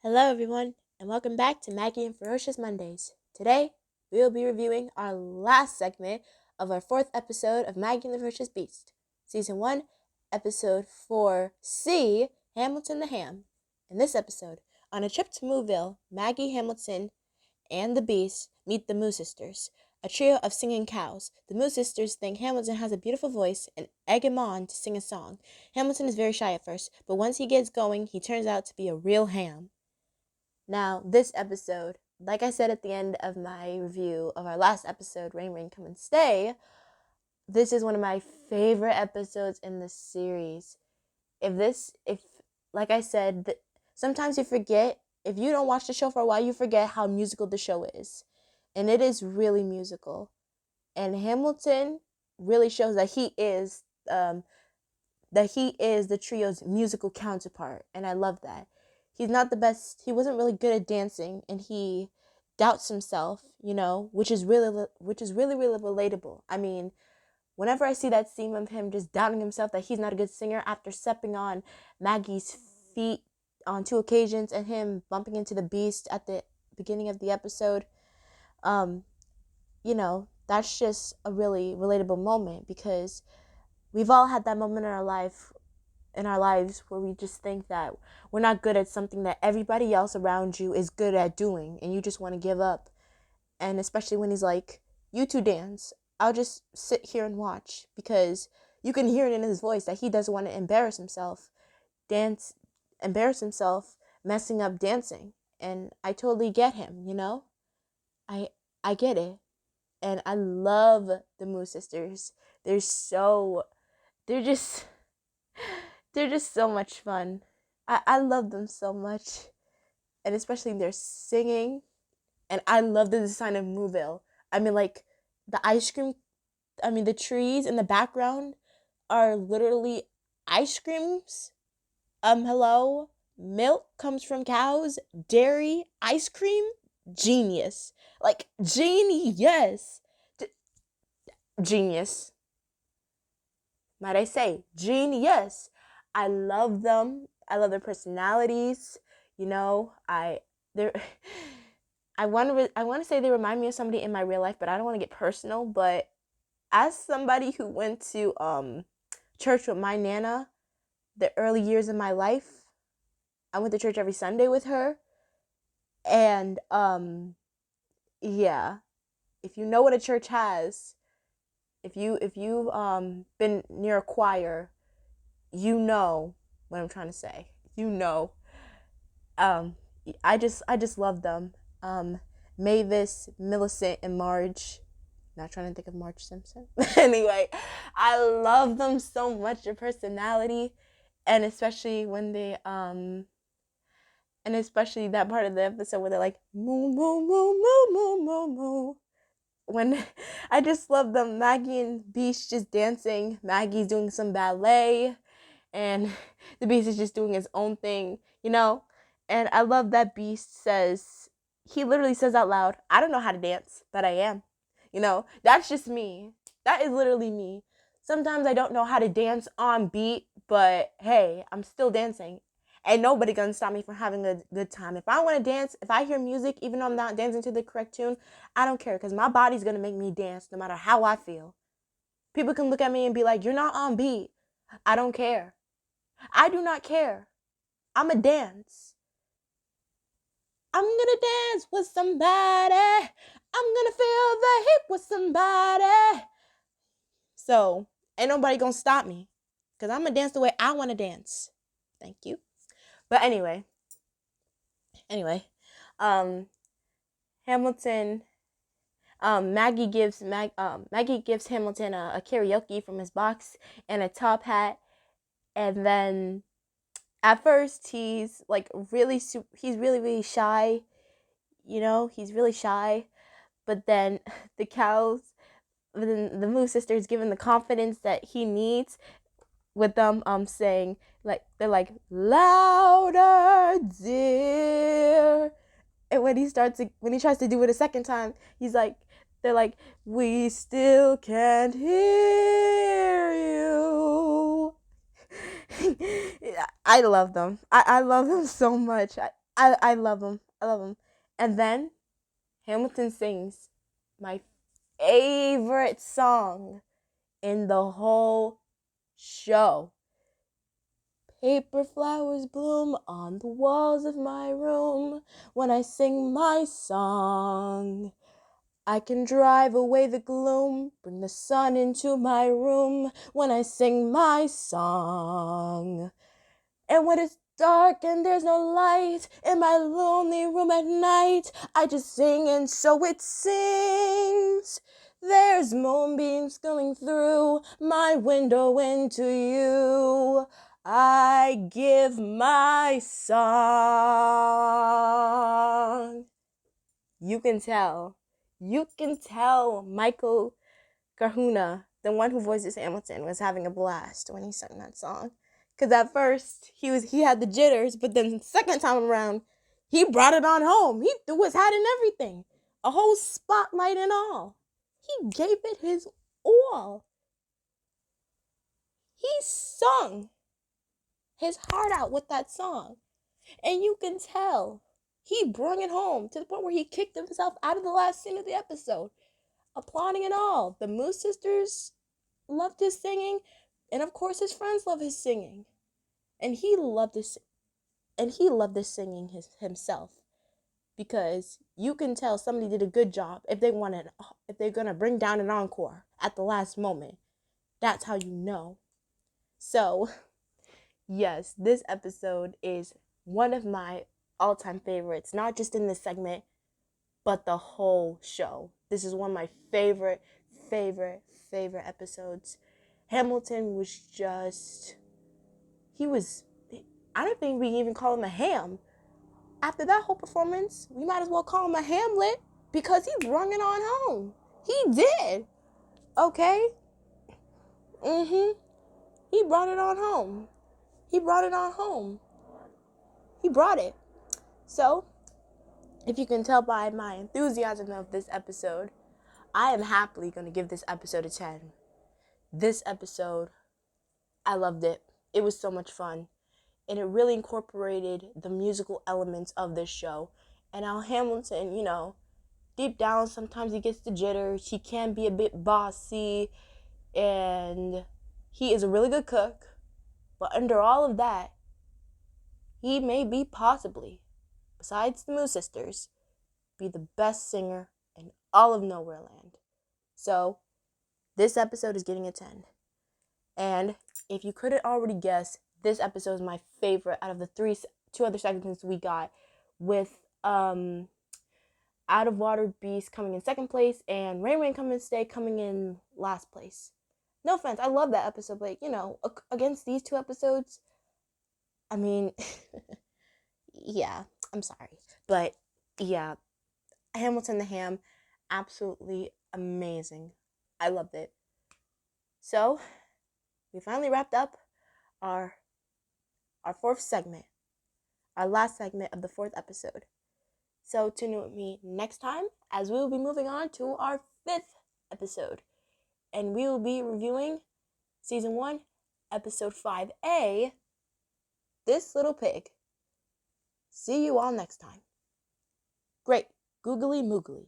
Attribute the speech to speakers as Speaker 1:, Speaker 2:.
Speaker 1: Hello, everyone, and welcome back to Maggie and Ferocious Mondays. Today, we will be reviewing our last segment of our fourth episode of Maggie and the Ferocious Beast, Season 1, Episode 4C, Hamilton the Ham. In this episode, on a trip to Mooville, Maggie, Hamilton, and the Beast meet the Moo Sisters, a trio of singing cows. The Moo Sisters think Hamilton has a beautiful voice and egg him on to sing a song. Hamilton is very shy at first, but once he gets going, he turns out to be a real ham. Now, this episode, like I said at the end of my review of our last episode, Rain, Rain, Come and Stay, this is one of my favorite episodes in the series. Like I said, sometimes you forget, if you don't watch the show for a while, you forget how musical the show is. And it is really musical. And Hamilton really shows that he is the trio's musical counterpart. And I love that. He's not the best. He wasn't really good at dancing, and he doubts himself, which is really relatable. I mean, whenever I see that scene of him just doubting himself that he's not a good singer after stepping on Maggie's feet on 2 occasions and him bumping into the Beast at the beginning of the episode, that's just a really relatable moment, because we've all had that moment in our lives where we just think that we're not good at something that everybody else around you is good at doing, and you just want to give up. And especially when he's like, "You two dance, I'll just sit here and watch," because you can hear it in his voice that he doesn't want to embarrass himself messing up dancing. And I totally get him. I get it. And I love the Moo Sisters. They're just they're just so much fun. I love them so much. And especially their singing. And I love the design of Mooville. I mean, like, the trees in the background are literally ice creams. Hello? Milk comes from cows. Dairy, ice cream, genius. Like, genius. Genius. Might I say, genius. I love them. I love their personalities. I want to say they remind me of somebody in my real life, but I don't want to get personal. But as somebody who went to church with my Nana the early years of my life, I went to church every Sunday with her. And yeah, if you know what a church has, if you've been near a choir, you know what I'm trying to say. I just love them. Mavis, Millicent, and Marge. Not trying to think of Marge Simpson. Anyway, I love them so much, their personality, and especially especially that part of the episode where they're like, moo, moo, moo, moo, moo, moo, moo. When I just love them. Maggie and Beast just dancing. Maggie's doing some ballet, and the Beast is just doing his own thing, And I love that he literally says out loud, "I don't know how to dance, but I am." That's just me. That is literally me. Sometimes I don't know how to dance on beat, but hey, I'm still dancing. And nobody gonna stop me from having a good time. If I want to dance, if I hear music, even though I'm not dancing to the correct tune, I don't care, because my body's gonna make me dance no matter how I feel. People can look at me and be like, "You're not on beat." I don't care. I do not care. I'm a dance. I'm gonna dance with somebody. I'm gonna feel the heat with somebody. So, ain't nobody gonna stop me, because I'm gonna dance the way I want to dance. Thank you. But anyway, Hamilton, Maggie gives Hamilton a karaoke from his box and a top hat, and then at first he's like he's really shy, he's really shy, but then the Moo Sisters give him the confidence that he needs, with them saying, like, they're like, "Louder, dear." And when he tries to do it a second time, they're like, "We still can't hear you." I love them. I love them so much. I love him. I love him. And then Hamilton sings my favorite song in the whole show. Paper flowers bloom on the walls of my room when I sing my song. I can drive away the gloom, bring the sun into my room when I sing my song. And when it's dark and there's no light in my lonely room at night, I just sing and so it sings. There's moonbeams coming through my window into you. I give my song. You can tell. You can tell Michael Kahuna, the one who voices Hamilton, was having a blast when he sang that song. Cause at first he had the jitters, but then the second time around, he brought it on home. He threw his hat and everything, a whole spotlight and all. He gave it his all. He sung his heart out with that song, and you can tell he brought it home to the point where he kicked himself out of the last scene of the episode, applauding and all. The Moose sisters loved his singing, and of course his friends love his singing, and he loved this singing himself, because you can tell somebody did a good job if they're gonna bring down an encore at the last moment. That's how you know. So yes, this episode is one of my all-time favorites, not just in this segment, but the whole show. This is one of my favorite episodes. Hamilton was just, I don't think we can even call him a ham. After that whole performance, we might as well call him a Hamlet, because he brung it on home. He did. Okay? He brought it on home. He brought it on home. He brought it. So, if you can tell by my enthusiasm of this episode, I am happily going to give this episode a 10. This episode, I loved it. It was so much fun. And it really incorporated the musical elements of this show. And how Hamilton, deep down, sometimes he gets the jitters. He can be a bit bossy. And he is a really good cook. But under all of that, he may be possibly, besides the Moose sisters, be the best singer in all of Nowhereland. So, this episode is getting a 10. And if you couldn't already guess, this episode is my favorite out of the two other segments we got, with Out of Water Beast coming in second place and Rain Rain Come and Stay coming in last place. No offense, I love that episode, but against these two episodes, I mean, yeah, I'm sorry. But yeah, Hamilton the Ham, absolutely amazing. I loved it. So, we finally wrapped up our fourth segment, our last segment of the fourth episode. So tune in with me next time, as we will be moving on to our fifth episode. And we will be reviewing Season 1, Episode 5A, This Little Pig. See you all next time. Great. Googly moogly.